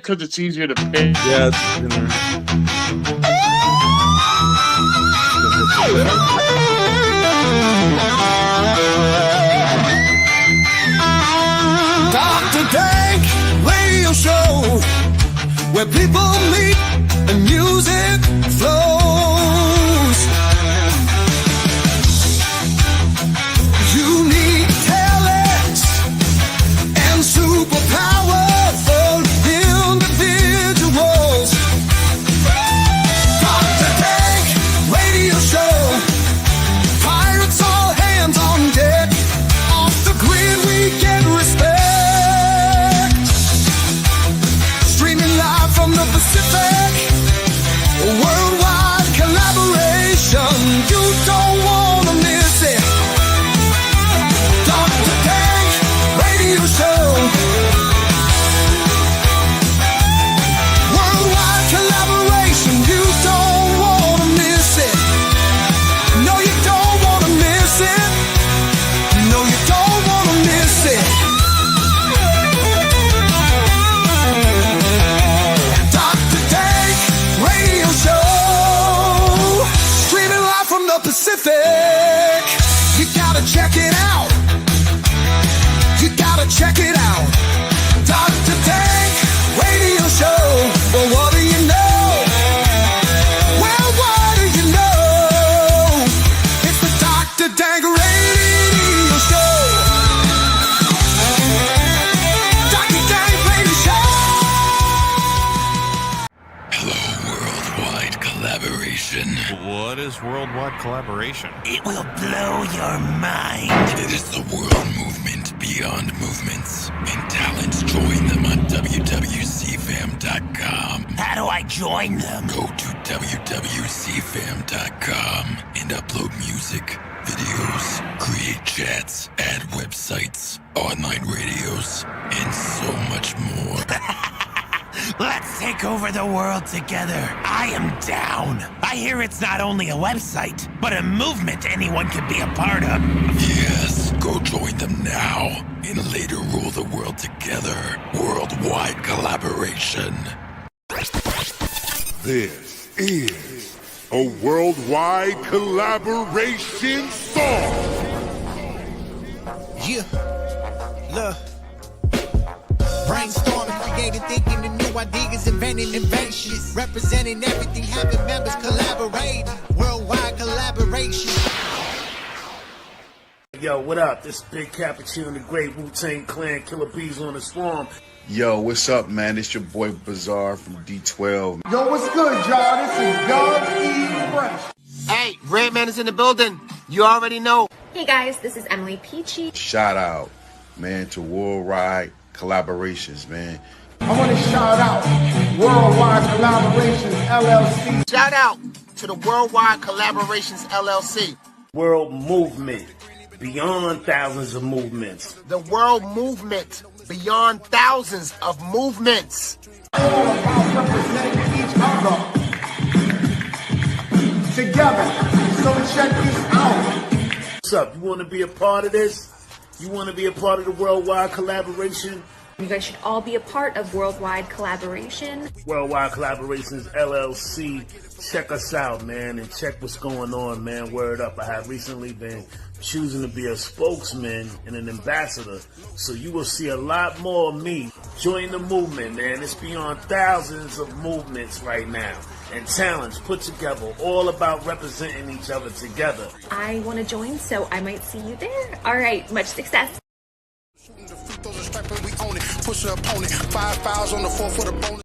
because it's easier to pay. Yeah, it's, you Dr. Dank Radio Show, where people meet and music flows. Unique talents and super powerful individuals. Dr. Dank Radio Show, pirates all hands on deck. Off the grid we get respect. Streaming live from the Pacific, worldwide collaboration. You don't wanna miss it. Dr. Dank Radio Show, worldwide collaboration. You don't wanna miss it. No, you don't wanna miss it. No, you don't wanna miss it. Dr. Dank Radio Show, streaming live from the Pacific. You gotta check it out. You gotta check it out. Dr. Dank Radio Show. Well, what do you know? Well, what do you know? It's the Dr. Dank Radio Show. Dr. Dank Radio Show. Hello, worldwide collaboration. What is worldwide collaboration? It will blow your mind. It is the world movement beyond movements. And talents join them on wwcfam.com. How do I join them? Go to wwcfam.com and upload music, videos, create chats, add websites, online radios, and so much more. Let's take over the world together. I am down. I hear it's not only a website, but a movement anyone can be a part of. Yes, go join them now and later rule the world together. Worldwide collaboration. This is a worldwide collaboration song. Yeah, look. Brainstorming, creating, thinking the new ideas, inventing innovations, representing everything, having members collaborate. Worldwide collaboration. Yo, what up? This is Big Cappuccino, the Great Wu-Tang Clan, Killer Bees on the Swarm. Yo, what's up, man? It's your boy Bizarre from D12. Yo, what's good, y'all? This is Gov E. Fresh. Hey, Redman is in the building. You already know. Hey guys, this is Emily Peachy. Shout out, man, to Worldwide Collaborations, man. I want to shout out Worldwide Collaborations LLC. Shout out to the Worldwide Collaborations LLC. World movement, beyond thousands of movements. The world movement, beyond thousands of movements. All about representing each other together. So check this out. What's up? You want to be a part of this? You want to be a part of the Worldwide Collaboration? You guys should all be a part of Worldwide Collaboration. Worldwide Collaborations LLC. Check us out, man, and check what's going on, man. Word up. I have recently been choosing to be a spokesman and an ambassador, so you will see a lot more of me. Join the movement, man. It's beyond thousands of movements right now and talents put together, all about representing each other together. I want to join, so I might see you there. All right, much success. Push an opponent, 5 fouls on the 4 for the bonus.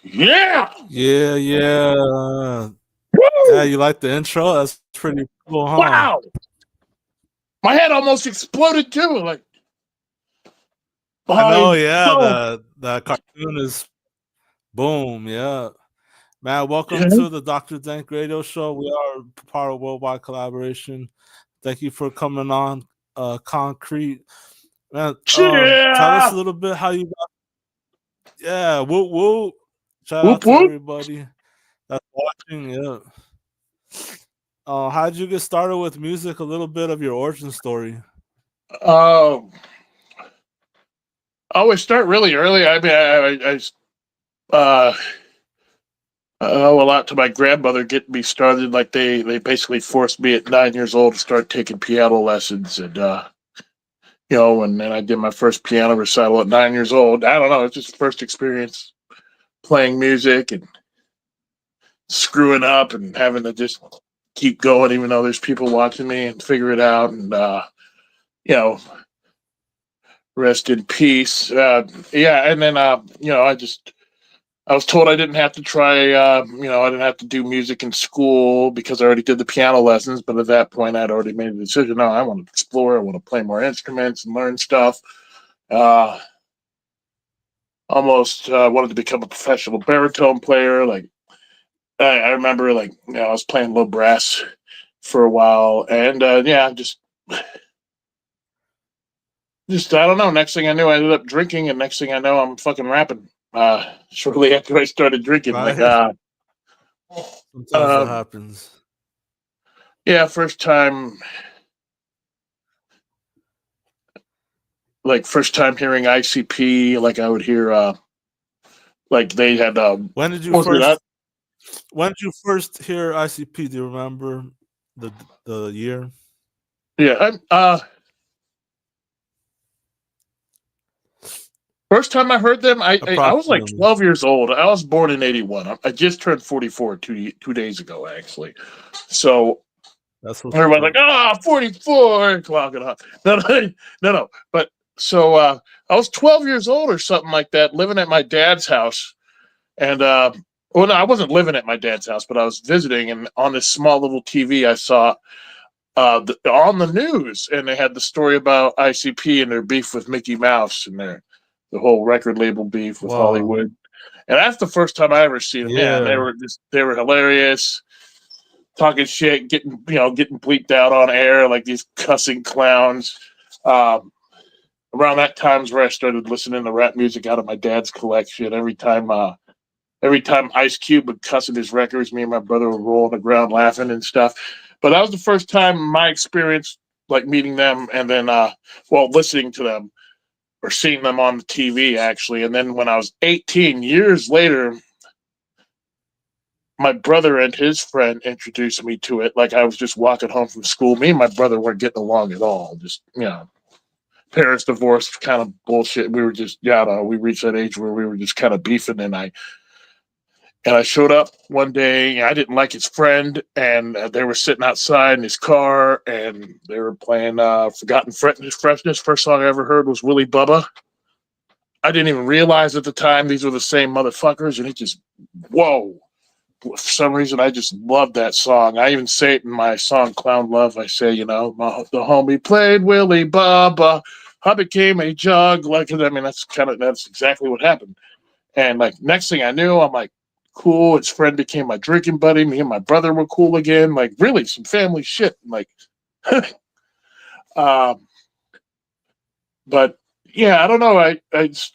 Yeah! Yeah. Yeah, you like the intro? That's pretty cool, huh? Wow! My head almost exploded too. Like, I know, yeah. The cartoon is boom, yeah. Man, welcome to the Dr. Dank Radio Show. We are part of Worldwide Collaboration. Thank you for coming on, Concrete. Man, tell us a little bit how you got. Yeah, whoop whoop. Shout out to everybody that's watching. Yeah. How did you get started with music? A little bit of your origin story. I always start really early. I mean, I owe a lot to my grandmother getting me started. Like they basically forced me at 9 years old to start taking piano lessons, and and then I did my first piano recital at 9 years old. I don't know, it's just first experience playing music and screwing up and having to just keep going, even though there's people watching me and figure it out. And you know, rest in peace. Yeah, and then I was told I didn't have to try, I didn't have to do music in school because I already did the piano lessons. But at that point, I'd already made a decision. No, I want to explore. I want to play more instruments and learn stuff. Uh, Almost wanted to become a professional baritone player. Like I remember, like I was playing low brass for a while, and just I don't know. Next thing I knew, I ended up drinking, and next thing I know, I'm fucking rapping. Shortly after I started drinking, Right. Sometimes that happens. Yeah, first time hearing ICP, like I would hear, like they had. When did you first hear ICP? Do you remember the year? Yeah, first time I heard them, I was like 12 years old. I was born in '81. I just turned 44 two days ago, actually. So that's everybody's like, 44, clock it off. No. But so I was 12 years old or something like that, living at my dad's house. And well, no, I wasn't living at my dad's house, but I was visiting. And on this small little TV, I saw on the news, and they had the story about ICP and their beef with Mickey Mouse and the whole record label beef with Hollywood. And that's the first time I ever seen them. Yeah, and they were hilarious, talking shit, getting bleeped out on air like these cussing clowns. Around that time's where I started listening to rap music out of my dad's collection. Every time Ice Cube would cuss in his records, me and my brother would roll on the ground laughing and stuff. But that was the first time my experience, like meeting them and then, listening to them or seeing them on the TV, actually. And then when I was 18 years later, my brother and his friend introduced me to it. Like I was just walking home from school. Me and my brother weren't getting along at all. Just, parents divorced kind of bullshit. We were just, we reached that age where we were just kind of beefing. And I showed up one day. I didn't like his friend, and they were sitting outside in his car, and they were playing Forgotten Freshness. First song I ever heard was Willie Bubba. I didn't even realize at the time these were the same motherfuckers, and it just, whoa. For some reason, I just loved that song. I even say it in my song Clown Love. I say, the homie played Willie Bubba. I became a jug. That's exactly what happened. And like next thing I knew, I'm like, cool. His friend became my drinking buddy. Me and my brother were cool again. Like really some family shit. Like, but yeah, I don't know. I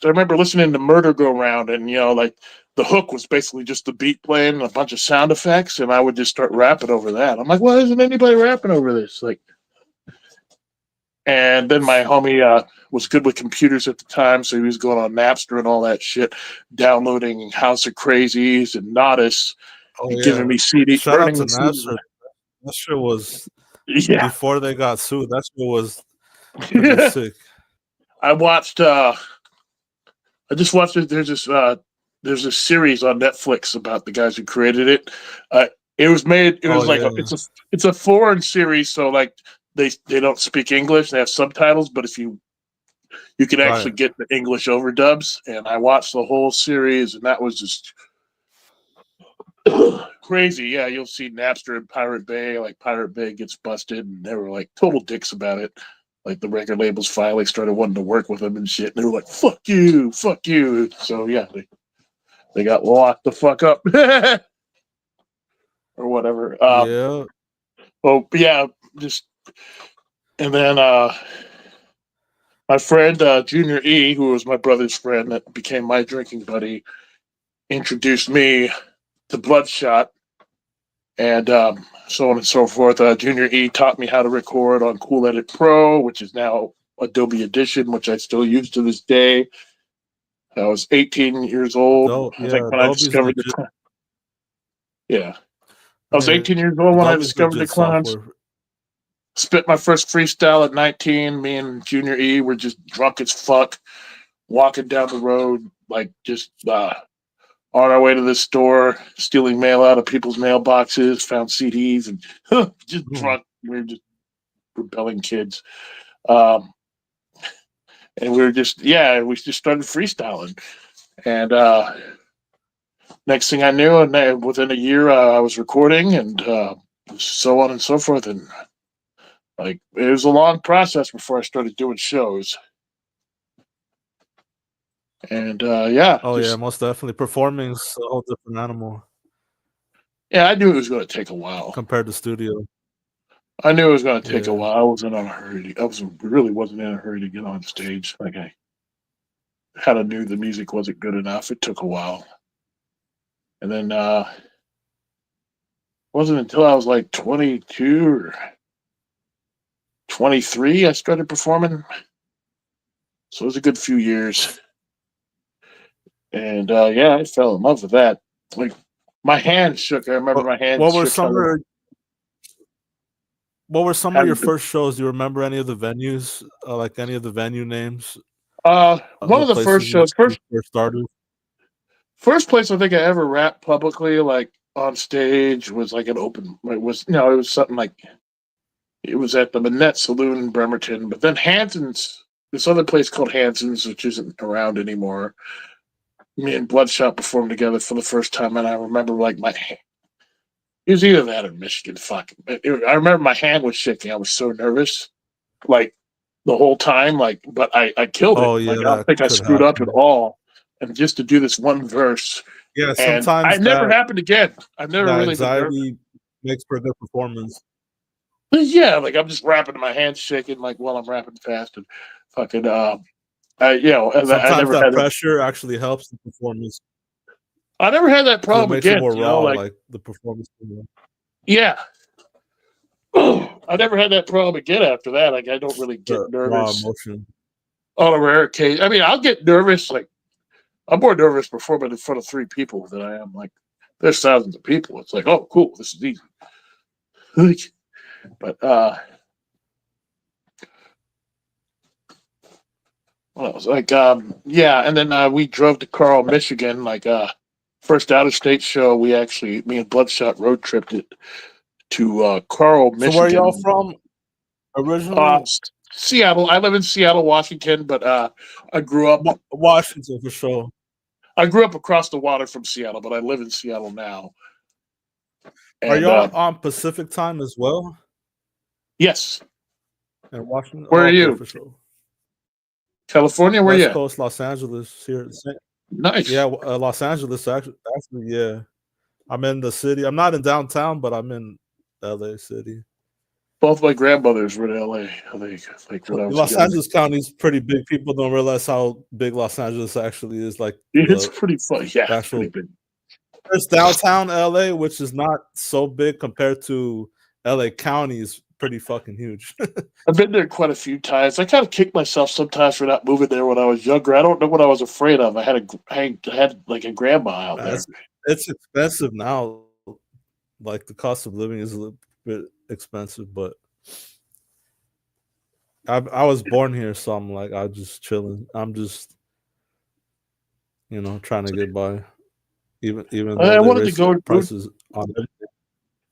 remember listening to Murder Go Round, and like the hook was basically just the beat playing and a bunch of sound effects, and I would just start rapping over that. I'm like, why isn't anybody rapping over this? Like, and then my homie was good with computers at the time, so he was going on Napster and all that shit, downloading House of Crazies and Nodus, and giving me CDs. Shout out to Napster. That shit was before they got sued. That shit was pretty sick. I just watched it. There's a series on Netflix about the guys who created it. It was made. It was it's a foreign series, so like they don't speak English. They have subtitles, but if you can actually get the English overdubs. And I watched the whole series, and that was just crazy. Yeah, you'll see Napster and Pirate Bay. Like Pirate Bay gets busted, and they were like total dicks about it. Like the record labels finally started wanting to work with them and shit. And they were like, fuck you. So yeah, they got locked the fuck up. Or whatever. Yeah. Well, yeah, just and then my friend Junior E, who was my brother's friend that became my drinking buddy, introduced me to Bloodshot, and so on and so forth. Junior E taught me how to record on Cool Edit Pro, which is now Adobe Audition, which I still use to this day. I was 18 years old. I think when I Adobe's discovered legit. Yeah. I was 18 years old when I discovered the clowns. Software. Spit my first freestyle at 19. Me and Junior E were just drunk as fuck, walking down the road, like just on our way to the store, stealing mail out of people's mailboxes, found CDs, and just drunk. We were just rebelling kids. And we were just, we just started freestyling. And next thing I knew, and then within a year, I was recording and so on and so forth. And like, it was a long process before I started doing shows. And Most definitely. Performing's a whole different animal. Yeah, I knew it was going to take a while compared to studio. I knew it was going to take a while. I wasn't in a hurry. Really wasn't in a hurry to get on stage. Like I kind of knew the music wasn't good enough. It took a while, and then wasn't until I was like 22 or 23 I started performing. So it was a good few years, and I fell in love with that. Like my hands shook. I remember my hands. What were some of your first shows? Do you remember any of the venues, like any of the venue names? One of the first shows, first started. First place I think I ever rapped publicly, like on stage, was like an open. It was something like it was at the Manette Saloon in Bremerton. But then Hanson's, this other place called Hanson's, which isn't around anymore. Me and Bloodshot performed together for the first time, and I remember like my hand. It was either that or Michigan. Fuck. I remember my hand was shaking. I was so nervous, like the whole time. Like, but I killed it. Like, I don't think I screwed up at all. And just to do this one verse. Yeah, sometimes it never happened again. I've never really anxiety makes for a good performance. But yeah, like I'm just rapping, my hands shaking, like while I'm rapping fast and fucking. Sometimes that pressure actually helps the performance. I never had that problem it makes again. It more raw, like the performance. Yeah. I never had that problem again after that. Like I don't really get nervous. Raw emotion. On a rare occasion. I mean, I'll get nervous. Like I'm more nervous performing in front of 3 people than I am. Like there's thousands of people. It's like, oh, cool, this is easy. But well, it was like and then we drove to Carl, Michigan. Like first out of state show, me and Bloodshot road tripped it to Carl, Michigan. So where y'all from originally? Seattle. I live in Seattle, Washington, but I grew up Washington for sure. I grew up across the water from Seattle, but I live in Seattle now. And, are y'all on Pacific time as well? Yes. And Washington. Where are you? For sure. California. Where West you? Coast, Los Angeles. Here. Nice. Yeah, Los Angeles. Actually, yeah. I'm in the city. I'm not in downtown, but I'm in LA City. Both my grandmothers were in LA. I think like when I was Los Angeles County is pretty big. People don't realize how big Los Angeles actually is. Like it's pretty fun. Yeah, it's pretty big. There's downtown LA, which is not so big compared to LA County. Is pretty fucking huge. I've been there quite a few times. I kind of kick myself sometimes for not moving there when I was younger. I don't know what I was afraid of. I had like a grandma out there. It's expensive now. Like the cost of living is a little bit expensive, but I was born here, so I'm like I'm just chilling. I'm just trying to get by. Even though I wanted to go prices on everything.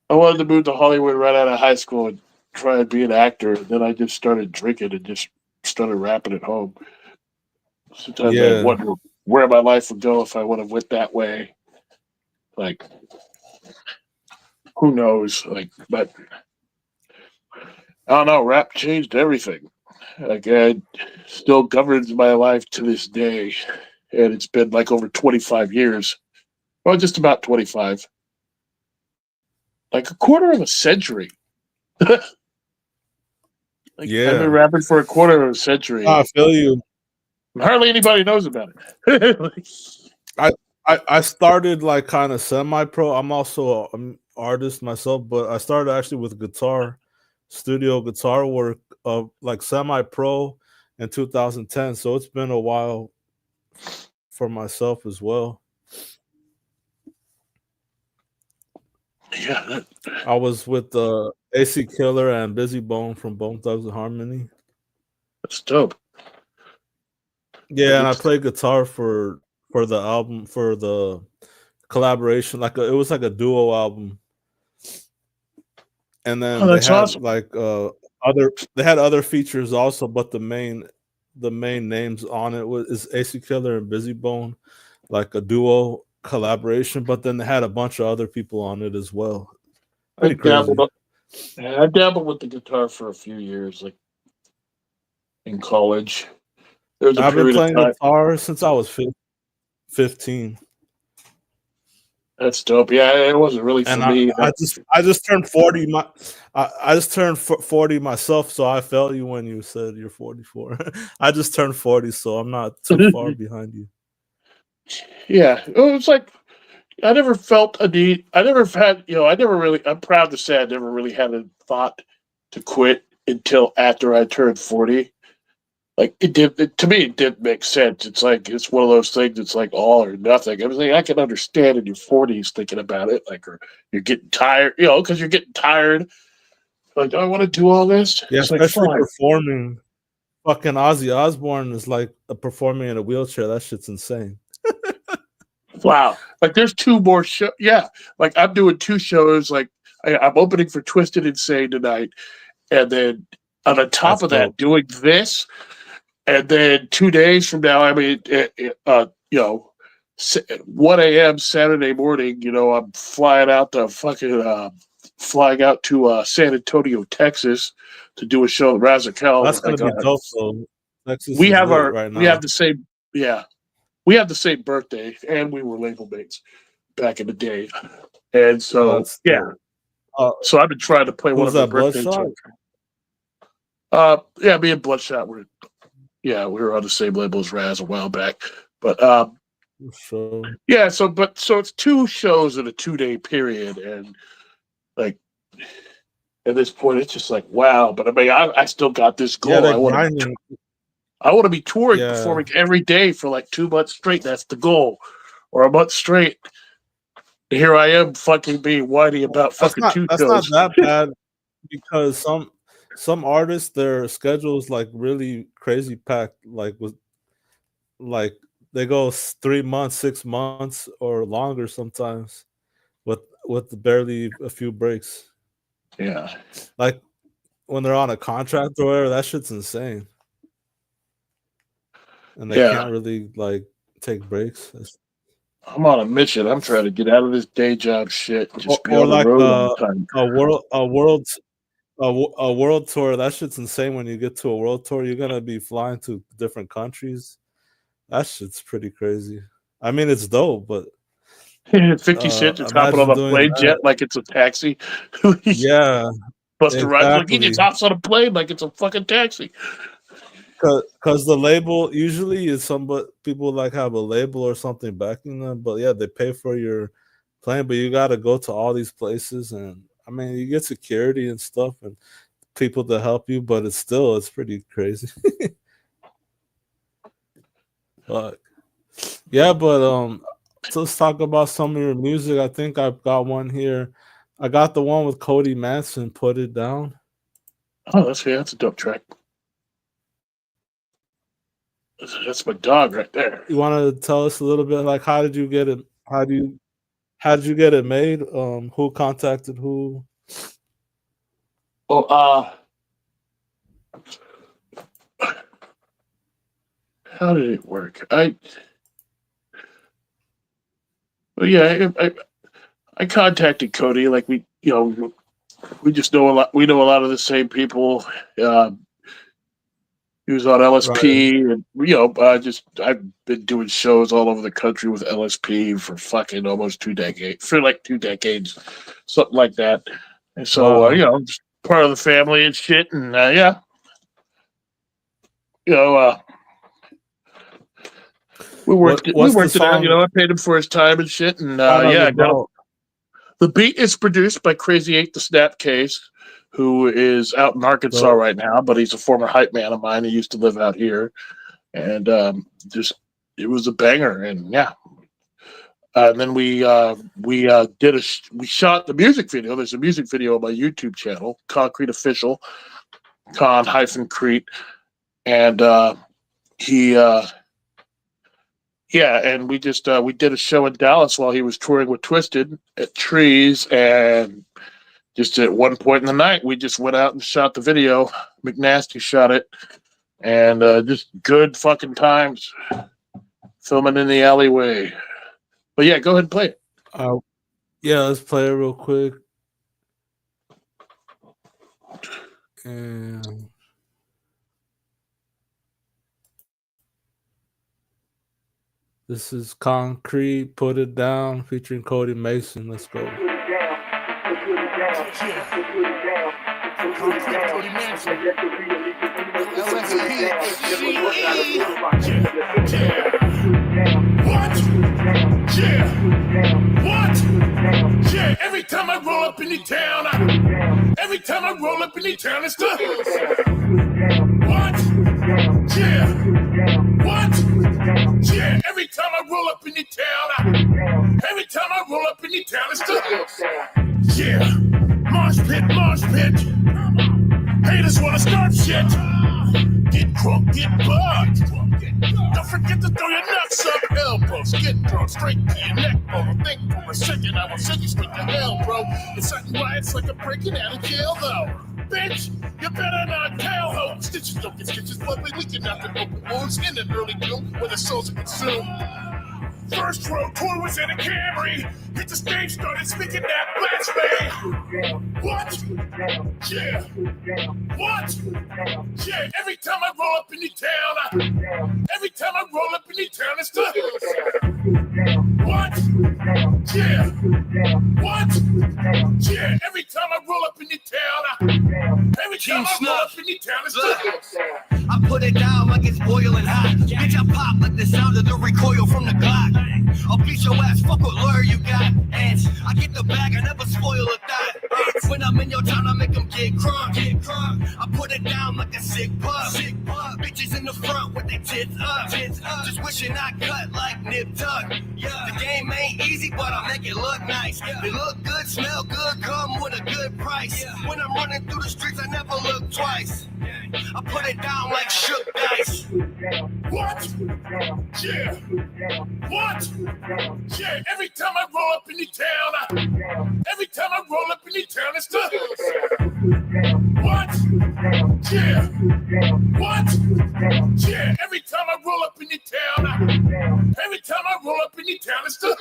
I wanted to move to Hollywood right out of high school and try and be an actor. Then I just started drinking and just started rapping at home. Sometimes I wonder where my life would go if I would have went that way. Like, who knows? Like, but I don't know. Rap changed everything. Like, it still governs my life to this day, and it's been like over 25 years. Well, just about 25. Like a quarter of a century. I've been rapping for a quarter of a century. I feel you. Hardly anybody knows about it. I started like kind of semi-pro. I'm also an artist myself, but I started actually with studio guitar work of like semi-pro. in 2010. So it's been a while for myself as well. Yeah, I was with AC Killer and Busy Bone from Bone Thugs and Harmony. that's dope. Yeah, and I played guitar for the album, for the collaboration. It was like a duo album. And then they that's had awesome. they had other features also, but the main names on it is AC Killer and Busy Bone, like a duo collaboration. But then they had a bunch of other people on it as well. Pretty crazy. I dabbled with the guitar for a few years, like in college. There's a I've been period playing of time. guitar since I was 15. That's dope. Yeah, it wasn't really for me. I just turned 40. I just turned 40 myself, so I felt you when you said you're 44. I just turned 40, so I'm not too far behind you. Yeah, it was like I never felt a need. I never had, I never really. I'm proud to say I never really had a thought to quit until after I turned 40. Like to me, it didn't make sense. It's like it's one of those things. It's like all or nothing. I was like, I can understand in your 40s thinking about it, like, or you're getting tired, because you're getting tired. Like, do I want to do all this? Yeah, it's especially like, performing. Fucking Ozzy Osbourne is like performing in a wheelchair. That shit's insane. Wow. Like there's 2 more shows. Yeah. Like I'm doing 2 shows. Like I'm opening for Twisted Insane tonight. And then on the top That's of that, dope. doing this. And then 2 days from now, 1 a.m. Saturday morning, I'm flying out to San Antonio, Texas to do a show at Razakel. That's gonna be dope. So Texas we is have lit right now. we have the same, yeah. We have the same birthday, and we were label mates back in the day. And so, so I've been trying to play one of her birthdays. Yeah, me and Bloodshot we were on the same label as Raz a while back. But yeah, so it's 2 shows in a 2-day period, and like at this point, it's just like wow. But I mean, I still got this goal. I want to be touring, performing every day for like 2 months straight. That's the goal, or a month straight. Here I am, fucking being whiny about fucking 2 shows. That's not that bad because some artists, their schedules like really crazy packed. Like they go 3 months, 6 months, or longer sometimes, with barely a few breaks. Yeah, like when they're on a contract or whatever, that shit's insane. And they can't really like take breaks. I'm on a mission. I'm trying to get out of this day job shit and just be on like the road all the time. A world tour. That shit's insane. When you get to a world tour, you're gonna be flying to different countries. That shit's pretty crazy. I mean, it's dope, but 50 Cent just hopping on a plane jet like it's a taxi. Yeah, Busta Rhymes like he just hops on a plane like it's a fucking taxi. Because the label usually is people like have a label or something backing them, but yeah, they pay for your plane, but you got to go to all these places, and I mean, you get security and stuff and people to help you, but it's pretty crazy. But yeah, but let's talk about some of your music. I think I've got one here. I got the one with Cody Manson, Put It Down. Oh, that's a dope track. That's my dog right there. You want to tell us a little bit, like, how did you get it? How did you get it made? Who contacted who? Oh, how did it work? I contacted Cody. Like we just know a lot. We know a lot of the same people. He was on LSP, and I've been doing shows all over the country with LSP for fucking almost 2 decades, something like that. And so, just part of the family and shit, and we worked it out. I paid him for his time and shit, and the beat is produced by Crazy 8 the Snapcase, who is out in Arkansas So- right now, but he's a former hype man of mine. He used to live out here, and just it was a banger. And yeah, and then we shot the music video. There's a music video on my YouTube channel, Concrete Official, Con-Crete, and he yeah, and we just we did a show in Dallas while he was touring with Twisted at Trees, and just at one point in the night we just went out and shot the video. McNasty shot it, and just good fucking times filming in the alleyway. But yeah, go ahead and play it. Yeah, let's play it real quick. And this is Concrete, Put It Down, featuring Cody Mason. Let's go. Yeah, every time I roll up in the town, it's the what? Yeah, what? Yeah, every time I roll up in the town, it's the yeah, mosh pit. Haters wanna start shit. Get crunk, get bugged. Don't forget to throw your nuts up, elbows. Get drunk straight to your neck, bro. Think for a second, I will send you straight to hell, bro. Inciting riots like I'm breaking out of jail, though. Bitch, you better not tell ho. Stitches don't get stitches, but we leaking out the open wounds in an early June where the souls are consumed. First road tour was in a Camry. Hit the stage, started speaking that blasphemy. What? Yeah. What? Yeah. Every time I roll up in the town, it's the what? Yeah. What? Yeah. Every time I roll up in the town, it's the I put it down like it's boiling hot. Bitch, I pop like the sound of the recoil from the Glock. I'll beat your ass, fuck what lure you got. And I get the bag, I never spoil a thought. When I'm in your town, I make them get crunk. I put it down like a sick pup. Bitches in the front with their tits up. Just wishing I cut like Nip Tuck. The game ain't easy, but I make it look nice. They look good, smell good, come with a good price. When I'm running through the streets, I never look twice. I put it down like shook dice. what? Yeah. What? Yeah. Every time I roll up in the town, it's the what? Yeah. What? Yeah. Every time I roll up in the town, it's the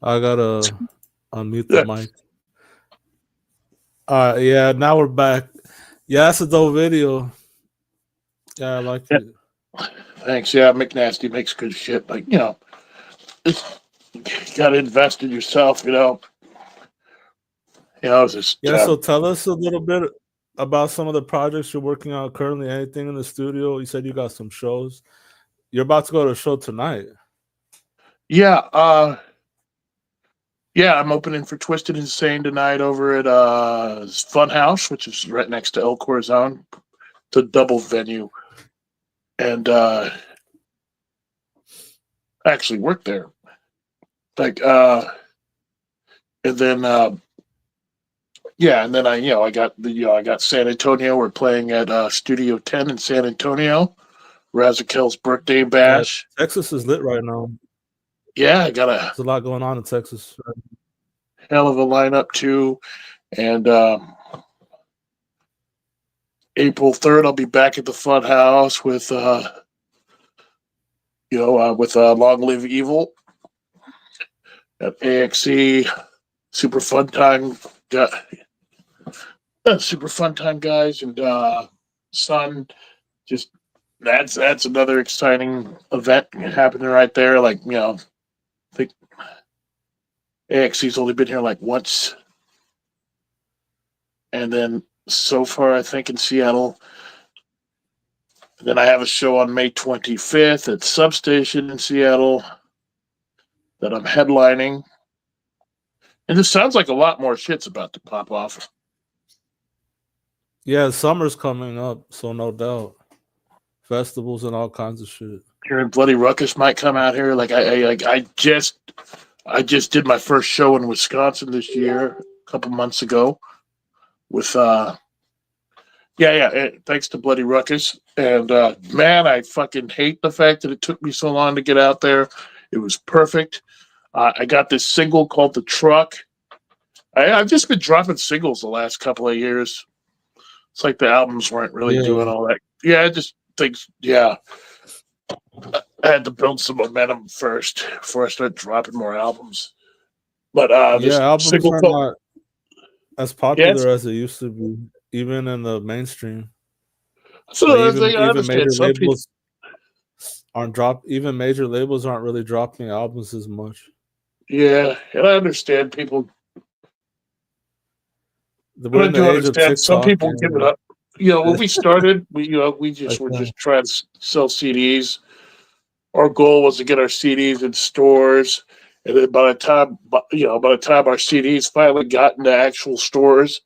I gotta unmute the mic. All right, yeah, now we're back. Yeah, that's a dope video. Yeah, I like it. Thanks. Yeah, McNasty makes good shit. Like, you know, you gotta invest in yourself, you know. You know, it's just Yeah, so tell us a little bit about some of the projects you're working on currently. Anything in the studio? You said you got some shows. You're about to go to a show tonight. yeah, yeah, I'm opening for Twisted Insane tonight over at Funhouse, which is right next to El Corazon. It's a double venue. And I actually worked there. Like and then yeah, and then I got San Antonio. We're playing at Studio 10 in San Antonio. Razakel's birthday bash. Yeah, Texas is lit right now. Yeah, There's a lot going on in Texas. Hell of a lineup too. And April 3rd, I'll be back at the Fun House with Long Live Evil at AXE. Super fun time. Super fun time, guys. And Sun, just that's another exciting event happening right there. Like, I think AXC's only been here like once, and then so far I think in Seattle. And then I have a show on May 25th at Substation in Seattle that I'm headlining. And this sounds like a lot more shit's about to pop off. Yeah, summer's coming up, so no doubt. Festivals and all kinds of shit. Hearing Bloody Ruckus might come out here. Like I just did my first show in Wisconsin this year, a couple months ago, with thanks to Bloody Ruckus. And man, I fucking hate the fact that it took me so long to get out there. It was perfect. I got this single called The Truck. I've just been dropping singles the last couple of years. It's like the albums weren't really doing all that. Yeah, I just think, I had to build some momentum first before I start dropping more albums. But albums single are not as popular as they used to be, even in the mainstream. So like even major labels even major labels aren't really dropping albums as much. Yeah, and I understand people. We're in the age of TikTok. Some people give it up. When we started, we just were just trying to sell CDs. Our goal was to get our CDs in stores, and then by the time our CDs finally got into actual stores,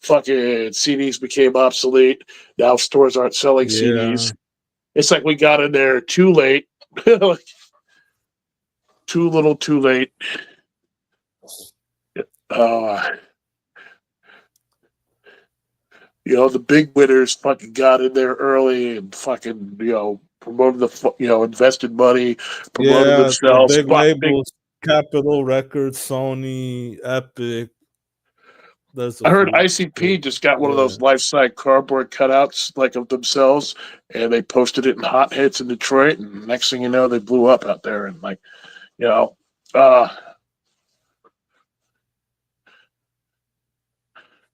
fucking CDs became obsolete. Now stores aren't selling CDs. It's like we got in there too late, like too little, too late. The big winners fucking got in there early and fucking, promoted invested money, promoted themselves. The big labels, Capitol Records, Sony, Epic. I heard ICP just got one of those life-size cardboard cutouts like of themselves, and they posted it in Hot Hits in Detroit, and next thing you know, they blew up out there. And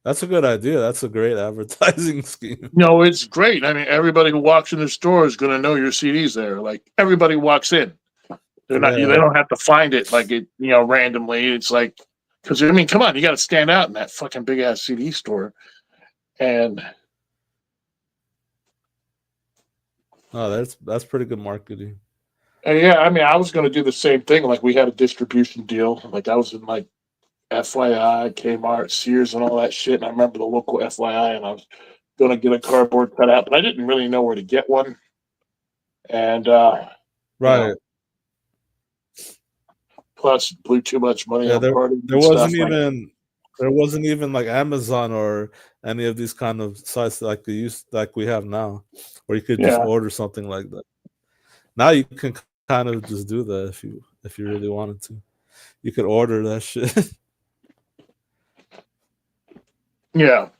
that's a good idea. That's a great advertising scheme. No, it's great. I mean, everybody who walks in the store is going to know your CD's there. Like everybody walks in, they're not. They don't have to find it like it, randomly. It's like because come on, you got to stand out in that fucking big ass CD store, and that's pretty good marketing. I was going to do the same thing. Like we had a distribution deal. Like I was in like FYI, Kmart, Sears, and all that shit. And I remember the local FYI, and I was going to get a cardboard cutout, but I didn't really know where to get one. And plus blew too much money on parties. There wasn't even like Amazon or any of these kind of sites like we have now, where you could just order something like that. Now you can kind of just do that if you really wanted to. You could order that shit. Yeah.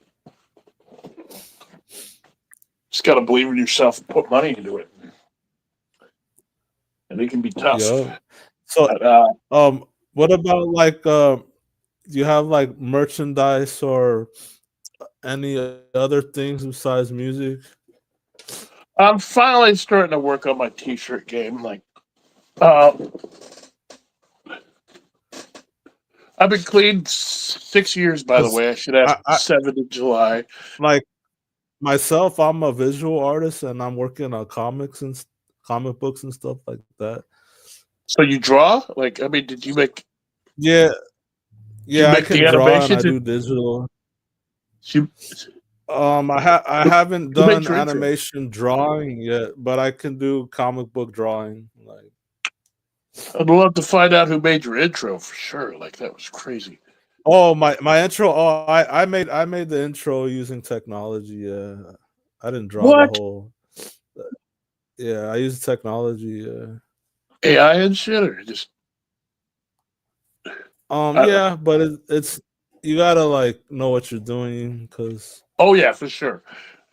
Just got to believe in yourself and put money into it. And it can be tough. Yeah. So, what about like, do you have like merchandise or any other things besides music? I'm finally starting to work on my t-shirt game. Like, I've been clean 6 years, by the way. I should have 7 in July. Like myself, I'm a visual artist, and I'm working on comics and comic books and stuff like that. So you draw? Like, did you make? Yeah, I can draw and I do digital. I haven't done animation drawing yet, but I can do comic book drawing. Like, I'd love to find out who made your intro for sure. Like that was crazy. Oh, my intro. Oh, I made the intro using technology. Yeah, I didn't draw the whole. Yeah, I used technology. AI and shit, or just. Yeah, but it's you gotta like know what you're doing because. Oh yeah, for sure.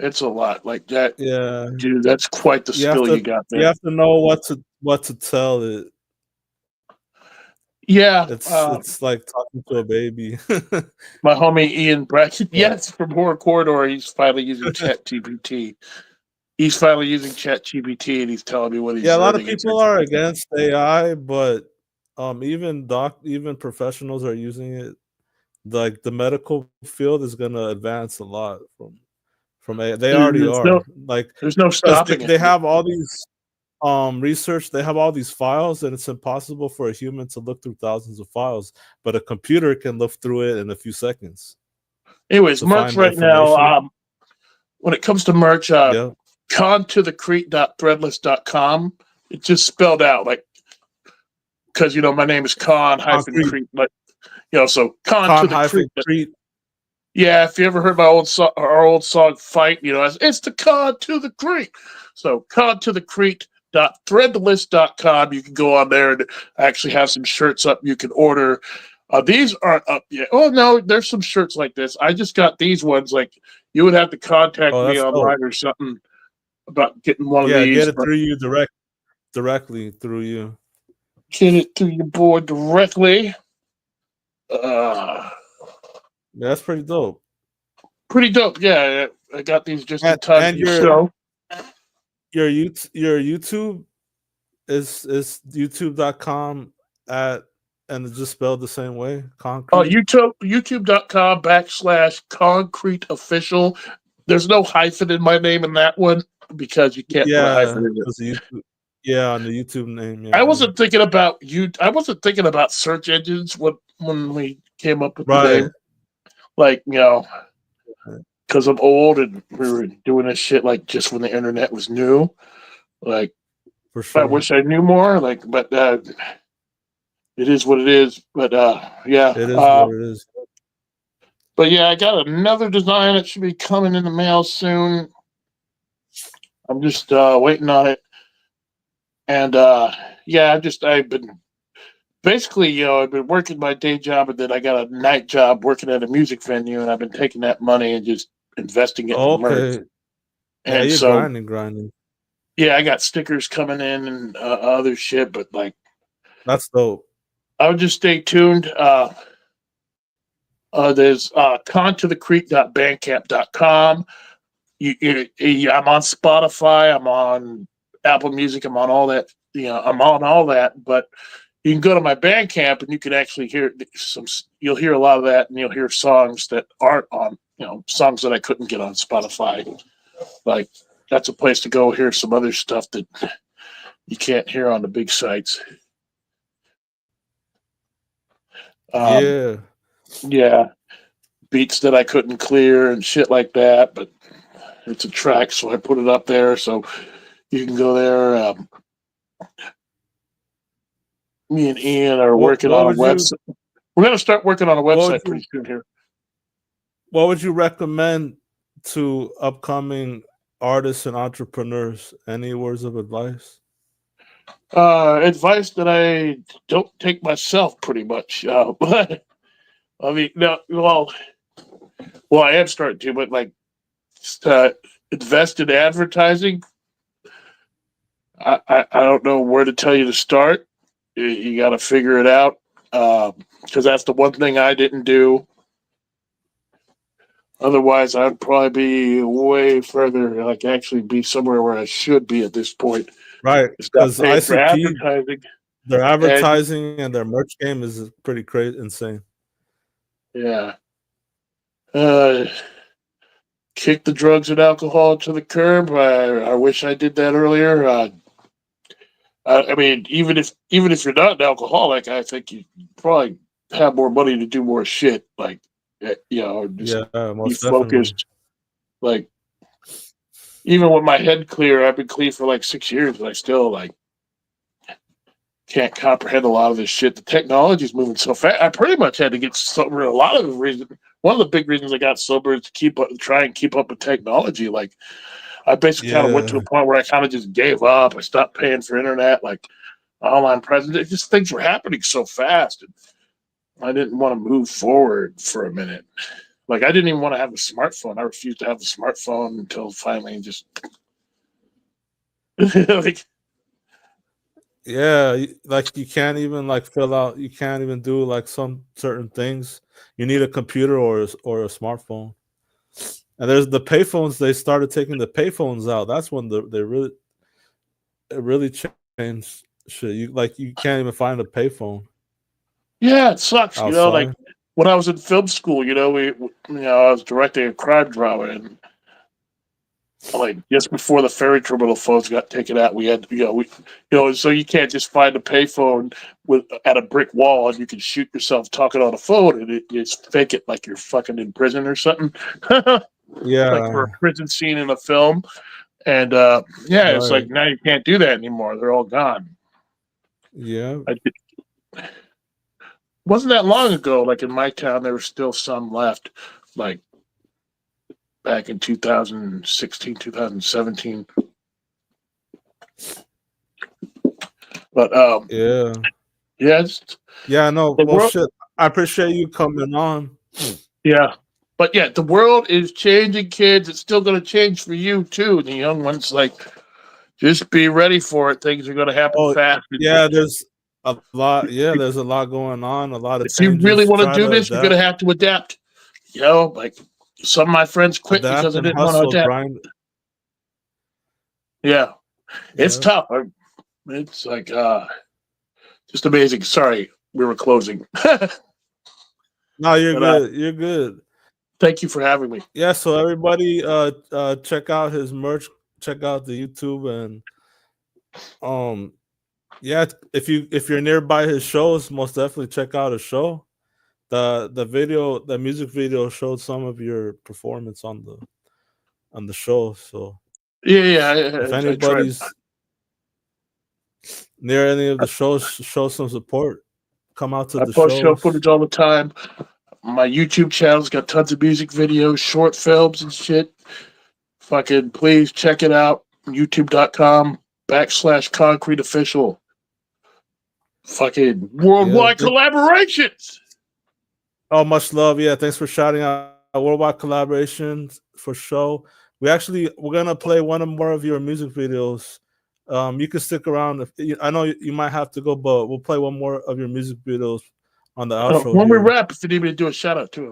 It's a lot like that. Yeah, dude, that's quite the skill you got there. You have to know what to tell it. Yeah, it's like talking to a baby. My homie Ian Brackett, from Horror Corridor, he's finally using ChatGPT. he's finally using ChatGPT, and he's telling me what he's Yeah, a lot of learning. people are against AI, but even professionals are using it. Like the medical field is gonna advance a lot from AI. They already are. Like There's no because stopping they it. have all these research, they have all these files, and it's impossible for a human to look through thousands of files, but a computer can look through it in a few seconds. Anyways, To merch find right now. information. When it comes to merch, Yeah. contothecrete.threadless.com. It's just spelled out like because my name is Concrete. Crete, but so Con to the hyphen Crete. Crete. Yeah, if you ever heard our old song "Fight," it's the to the Crete. So contothecrete.threadless.com. You can go on there and actually have some shirts up. You can order. These aren't up yet. Oh no, there's some shirts like this. I just got these ones. Like you would have to contact me That's online dope. or something about getting one of Yeah, these. get it through you directly through you. Get it through your boy directly. Yeah, that's pretty dope. Pretty dope. Yeah, I got these just in time And for your show. Your YouTube is youtube.com and it's just spelled the same way. Concrete. YouTube.com/concrete official. There's no hyphen in my name in that one because you can't put a hyphen in it. Yeah, on the YouTube name. Yeah, I wasn't thinking about I wasn't thinking about search engines when we came up with the name. Like, because I'm old and we were doing this shit like just when the internet was new. Like, for sure. I wish I knew more. Like, but it is what it is. But yeah, it is what it is. But yeah, I got another design that should be coming in the mail soon. I'm just waiting on it. And yeah, I've been basically, I've been working my day job, and then I got a night job working at a music venue, and I've been taking that money and just investing it in merch. Yeah, And you're so grinding. Yeah, I got stickers coming in and other shit, but like that's dope. I would just stay tuned. There's contothecrete.bandcamp.com. I'm on Spotify. I'm on Apple Music. I'm on all that. I'm on all that. But you can go to my Bandcamp and you can actually hear some. You'll hear a lot of that, and you'll hear songs that aren't on. Songs that I couldn't get on Spotify. Like that's a place to go hear some other stuff that you can't hear on the big sites. Yeah, beats that I couldn't clear and shit like that, but it's a track, so I put it up there so you can go there. Me and Ian are working on a website. We're going to start working on a website pretty soon here. What would you recommend to upcoming artists and entrepreneurs? Any words of advice? Advice that I don't take myself, pretty much. But I mean, no, well, I am starting to, but like, invest in advertising. I don't know where to tell you to start. You got to figure it out because that's the one thing I didn't do. Otherwise, I'd probably be way further, like actually be somewhere where I should be at this point. Right, because ICP, their advertising and their merch game is pretty crazy, insane. Yeah. Kick the drugs and alcohol to the curb. I wish I did that earlier. I mean, even if you're not an alcoholic, I think you probably have more money to do more shit. Like, just be focused. Like, even with my head clear, I've been clean for like 6 years, but I still like can't comprehend a lot of this shit. The technology is moving so fast. I pretty much had to get sober. A lot of the reason, one of the big reasons I got sober is to try and keep up with technology. Like, I basically kind of went to a point where I kind of just gave up. I stopped paying for internet, like online presence. Just things were happening so fast, and I didn't want to move forward for a minute. Like, I didn't even want to have a smartphone. I refused to have a smartphone until finally just like. Yeah, like you can't even like fill out. You can't even do like some certain things. You need a computer or a smartphone. And there's the payphones. They started taking the payphones out. That's when it really changed shit. You can't even find a payphone. Yeah, it sucks. Outside. You know, like when I was in film school, I was directing a crime drama, and like just before the ferry terminal phones got taken out, we had so you can't just find a payphone at a brick wall and you can shoot yourself talking on a phone and it's fake it like you're fucking in prison or something. Yeah, like for a prison scene in a film, and it's like now you can't do that anymore. They're all gone. Yeah. Wasn't that long ago, like in my town, there were still some left, like back in 2016, 2017. But no, shit. I appreciate you coming on. Yeah. But yeah, the world is changing, kids. It's still going to change for you too. The young ones, like, just be ready for it. Things are going to happen fast. Yeah, there's a lot. Yeah, there's a lot going on. A lot of. If you really want to do this, you're going to have to adapt. Like some of my friends quit because they didn't want to adapt. Grind. Yeah, it's tough. It's like just amazing. Sorry, we were closing. No, you're good. You're good. Thank you for having me. Yeah, so everybody check out his merch, check out the YouTube, and if you're nearby his shows, most definitely check out his show. The music video showed some of your performance on the show. So if anybody's near any of the shows, show some support. Come out to the show. I post show footage all the time. My YouTube channel's got tons of music videos, short films and shit. Fucking please check it out. YouTube.com/Concrete Official. Fucking worldwide collaborations. Oh, much love. Yeah, thanks for shouting out worldwide collaborations for show. We're gonna play one or more of your music videos. You can stick around. I know you might have to go, but we'll play one more of your music videos on the outro. When we wrap, if you need me to do a shout out to it.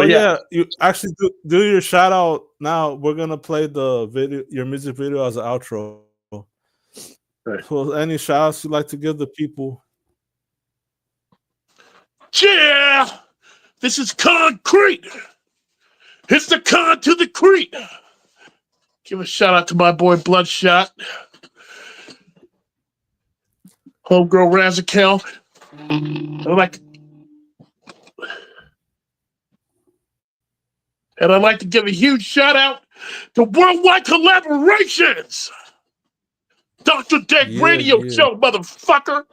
Yeah, you actually do your shout out now. We're gonna play your music video as an outro. Right. So any shout outs you'd like to give the people? Yeah, this is Concrete. It's the con to the crete. Give a shout out to my boy Bloodshot. Homegirl Razakel. I'd like to give a huge shout out to Worldwide Collaborations. Dr. Dank Radio Show, motherfucker.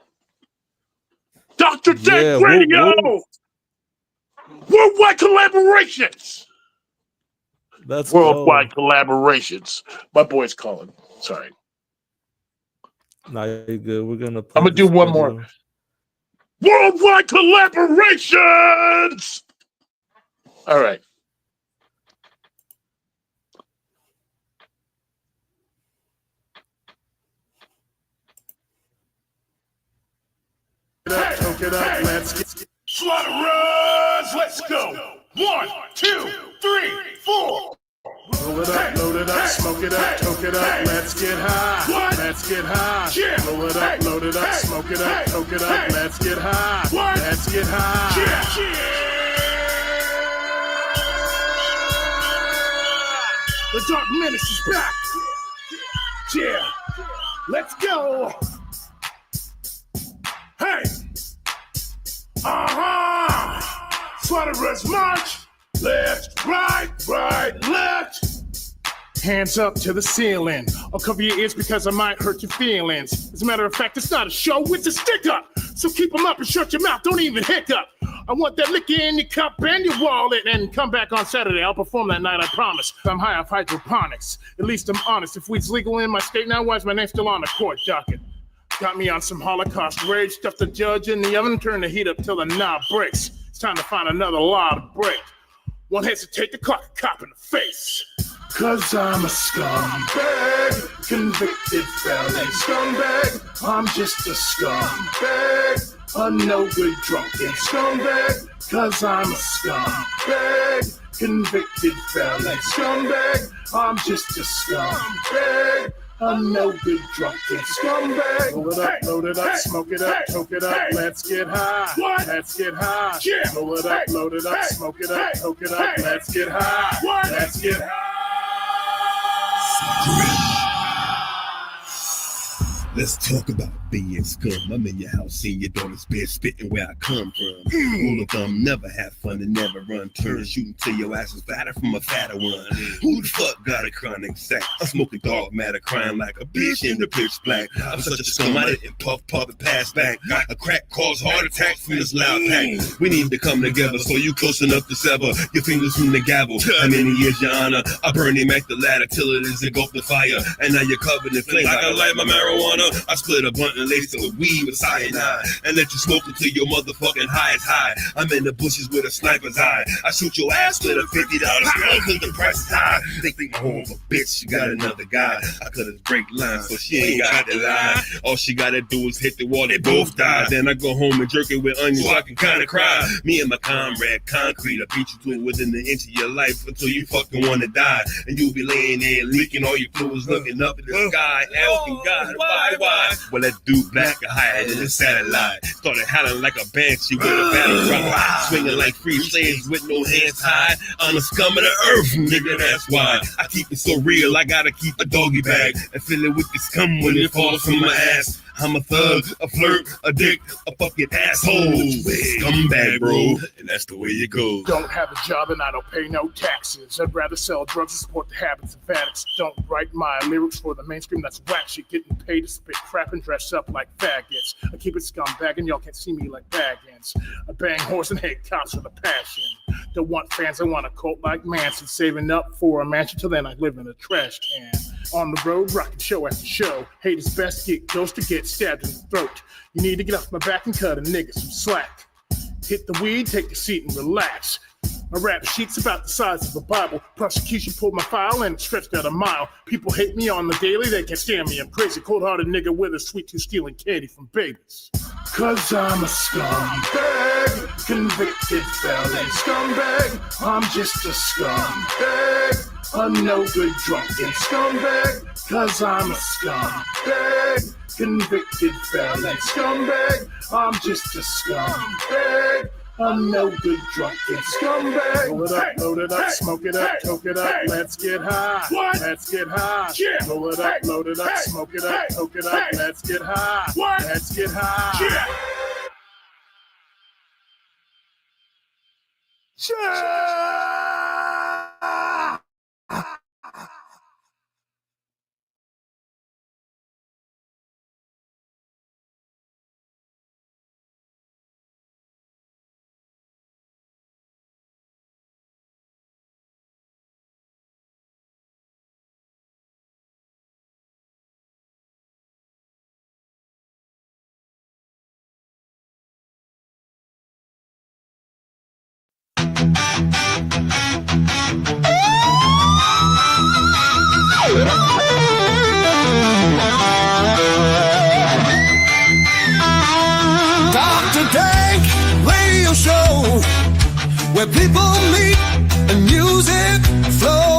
Dr. Dank Radio. Worldwide Collaborations. That's Worldwide Collaborations. My boy's calling. Sorry. Nah, you're good. We're gonna. I'm gonna do one more. Worldwide Collaborations. All right. Toke it up, let's get Slaughter runs, let's go. 1, 2, 3, 4. Roll it up, load it up, smoke it up, toke it up, let's get high. Let's get high. Roll it up, load it up, smoke it up, toke it up, let's get high. Let's get high. The Dark Menace is back. Yeah, let's go. Hey. Slaughterers march. Left, right, left. Hands up to the ceiling. I'll cover your ears because I might hurt your feelings. As a matter of fact, it's not a show, it's a stick up. So keep them up and shut your mouth, don't even hiccup. I want that liquor in your cup and your wallet. And come back on Saturday, I'll perform that night, I promise. I'm high off hydroponics. At least I'm honest. If weed's legal in my state now, why is my name still on the court docket? Got me on some Holocaust rage, stuff the judge in the oven, turn the heat up till the knob breaks. It's time to find another law to break. Won't hesitate to clock a cop in the face. Cause I'm a scumbag, convicted felon scumbag. I'm just a scumbag, a no good drunken scumbag. Cause I'm a scumbag, convicted felon, scumbag. I'm just a scumbag. A no good drunken scumbag. Load it up, smoke it up, toke it up, let's get high. Let's get high. Roll it up, load it up, smoke it up, toke it up, let's get high. Let's get high. Let's talk about being scum. I'm in your house, seeing your daughter's bed, spitting where I come from. Rule of thumb, never have fun and never run turns. Shooting till your ass is fatter from a fatter one. Who the fuck got a chronic sack? I'm smoking dog matter, crying like a bitch in the pitch black. I'm such a scum, I didn't puff and pass back. A crack cause heart attacks from this loud pack. We need to come together so you close enough to sever your fingers from the gavel. How many years, your honor? I burn him at the ladder till it is engulfed in fire. And now you're covered in flames. I can light my marijuana. I split a blunt and laced it with weed with cyanide and let you smoke until your motherfucking high is high. I'm in the bushes with a sniper's eye. I shoot your ass with a $50 bill cause the price is high. They think my home a bitch, she got another guy. I cut his break line so she ain't got to lie. All she gotta do is hit the wall, they both die. Then I go home and jerk it with onions so I can kinda cry. Me and my comrade, concrete, I beat you to it within an inch of your life until you fucking wanna die. And you'll be laying there leaking all your fluids, looking up at the sky, asking God, why? Well, that dude black and higher than the satellite. Started howling like a banshee with a battle cry. Swinging like free slaves with no hands tied. I'm the scum of the earth, nigga, that's why. I keep it so real, I gotta keep a doggy bag and fill it with the scum when it falls from my ass. I'm a thug, a flirt, a dick, a fucking asshole. Scumbag, bro, and that's the way it goes. Don't have a job and I don't pay no taxes. I'd rather sell drugs and support the habits of addicts. Don't write my lyrics for the mainstream, that's whack shit. Getting paid to spit crap and dress up like faggots. I keep it scumbag and y'all can't see me like baggins. I bang horse and hate cops with a passion. Don't want fans, I want a cult like Manson. Saving up for a mansion till then I live in a trash can. On the road, rocking show after show. Hate is best, get close to get stabbed in the throat. You need to get off my back and cut a nigga some slack. Hit the weed, take a seat and relax. My rap sheet's about the size of a Bible. Prosecution pulled my file and it stretched out a mile. People hate me on the daily, they can't stand me. I'm crazy, cold-hearted nigga with a sweet tooth stealing candy from babies. Cause I'm a scumbag, convicted felon scumbag. I'm just a scumbag, a no good drunken scumbag. Cause I'm a scumbag, convicted felon scumbag. I'm just a scumbag, a no good drunken scumbag. Load it up, smoke it up, toke it up, let's get high. Let's get high. Roll it up, load it up, smoke it up, toke it up, let's get high. Let's get high. Dr. Dank Radio Show, where people meet and music flows.